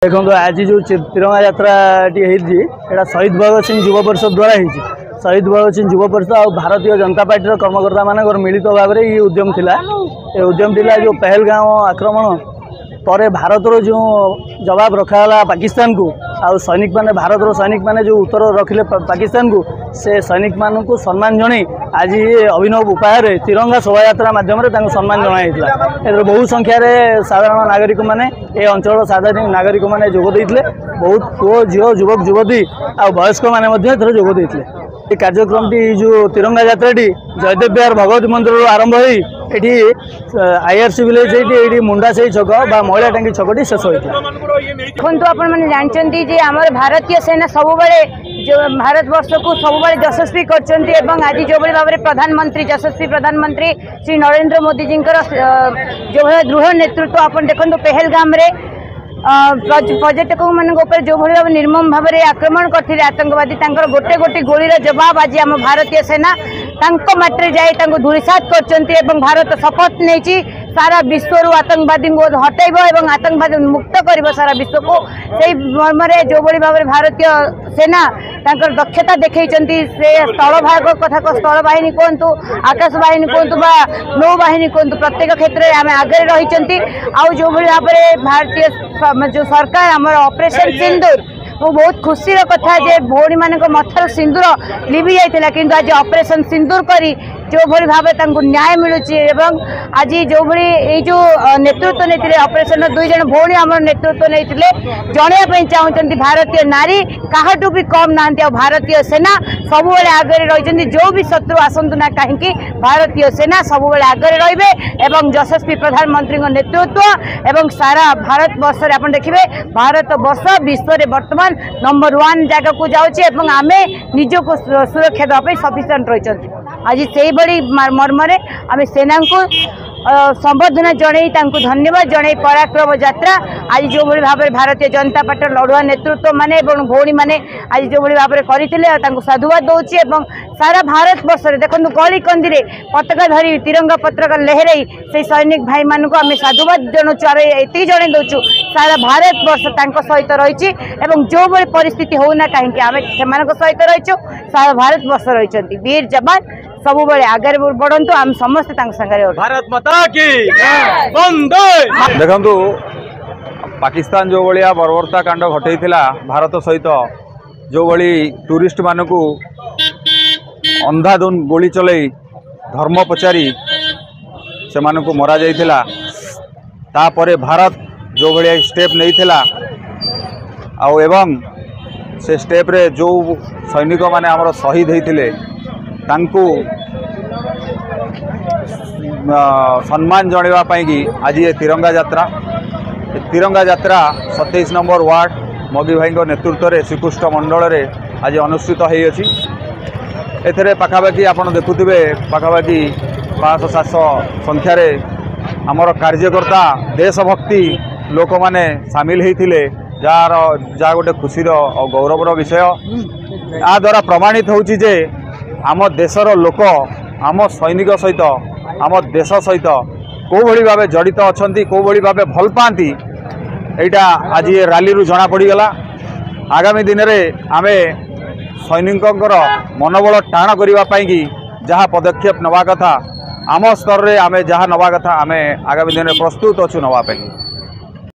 देखो आज जो तिरंगा यात्रा शहीद भगत सिंह युव परिषद द्वारा होती शहीद भगत सिंह युव परिषद और भारतीय जनता पार्टी कर्मकर्ता मान मिलित भाव में ये उद्यम थिला। ये उद्यम थिला जो पहलगाम आक्रमण पर भारतर जो जवाब रखाला पाकिस्तान को आ सैनिक माने भारतर सैनिक माने जो उत्तर रखिले पाकिस्तान को से सैनिक मान को सम्मान जन आज ये अभिनव उपाय तिरंगा शोभा यात्रा माध्यम सम्मान जन बहु संख्यार साधारण नागरिक मैंने ये अंचल साधारण नागरिक मैंने जोगदे बहुत पुओ झील युवक युवती आ वयस्क मैंने जोगदे। ये कार्यक्रम जो तिरंगा यात्रा जयदेव बिहार भगवती मंदिर आरंभ होती आईआरसी विलेज ये मुंडा से छक महिला टांगी छकटी शेष होता। देखो आप भारतीय सेना सब जो भारत वर्ष को सब यशस्वी कर आज जो भाव में प्रधानमंत्री यशस्वी प्रधानमंत्री श्री नरेंद्र मोदी जी जो दृढ़ नेतृत्व आप देखो पहलगाम पर्यटक मान जो भाव निर्मम भाव में आक्रमण करते आतंकवादी गोटे गोटे गोलीर जवाब आज आम भारतीय सेना माटे जाए धूलिसात कर भारत शपथ नहीं सारा विश्व आतंकवादी को हटेब और आतंकवादी मुक्त कर सारा विश्व को से मर्म जो भाव में भारतीय सेना दक्षता देखते से स्थल भाग कथा स्थल बाहिनी कहतु आकाश बाहिनी कहतु नौबाहिनी कहतु प्रत्येक क्षेत्र में आम आगे रही जो भाव में भारतीय जो सरकार आम ऑपरेशन सिंदूर वो बहुत खुशी कथा जे भौणी मान मथर सिंदूर लिभि जाता कि आज ऑपरेशन सिंदूर करी जो भली भाव न्याय मिलूँ आज जो भली जो नेतृत्व नहीं ऑपरेशन दुई जन भौणी आम नेतृत्व नहीं जनवाई चाहते भारतीय नारी काहाटू भी कम ना भारतीय सेना सब आगे रही जो भी शत्रु आसतु ना कहीं भारतीय सेना सब आगे रे यशस्वी प्रधानमंत्री नेतृत्व एवं सारा भारत वर्ष आप देखिए भारत वर्ष विश्व में बर्तमान नंबर 1 जगह को जाऊँचे आम निजक सुरक्षा देवाई सफिसीयंट रही आज से बड़ी मर्म आम सेना को संबर्धना जन धन्यवाद जन पराक्रम यात्रा आज जो भाई भाव में भारतीय जनता पार्टी लड़ुआ नेतृत्व माने भौणी माने आज जो भाई भाव में करते साधुवाद दूसरी सारा भारत वर्ष में देखो गली कंदी पताका धरी तिरंगा पताका लहराई से सैनिक भाई मान को आम साधुवाद जनाऊँ ये जन दूचु सारा भारत वर्ष सहित रही जो भाई परिस्थिति होना कहीं आम से सहित रहीचु सारा भारत वर्ष रही वीर जवान सब आगे बढ़ंतु आम समस्त भारत माता की देखु पाकिस्तान जो भाया बर्बरता कांड घटईला भारत सहित जो भली टूरिस्ट मानक अंधाधुन गोली चलई धर्म पचारि से मानक मरा जाइथिला तापरे भारत जो भाया स्टेप नहीं थिला एवं से स्टेप रे जो सैनिक माने आमर शहीद होते तांकु सम्मान जणावाई आज ये तिरंगा यात्रा 27 नंबर वार्ड मगी भाई नेतृत्व में श्रीकृष्ण मंडल में आज अनुष्ठित होती पाखापाखि आप देखुवे पाखापाखि 500-700 संख्यार आमर कार्यकर्ता देशभक्ति लोक मैंने सामिल होते जहाँ गोटे खुशीर और गौरवर विषय आ द्वारा प्रमाणित होची जे आम देशर लोक आम सैनिक सहित आम देश सहित कौ भली भाव जड़ित अच्छा कौ भली भाव भल पाती यहाँ आज ये रैली रू जना पड़गला। आगामी दिन में आम सैनिकों मनोबल टाण करने जहाँ पदक्षेप नवा कथा आम स्तर में आम जहाँ नवा कथा आम आगामी दिन में प्रस्तुत अच्छु नवाई।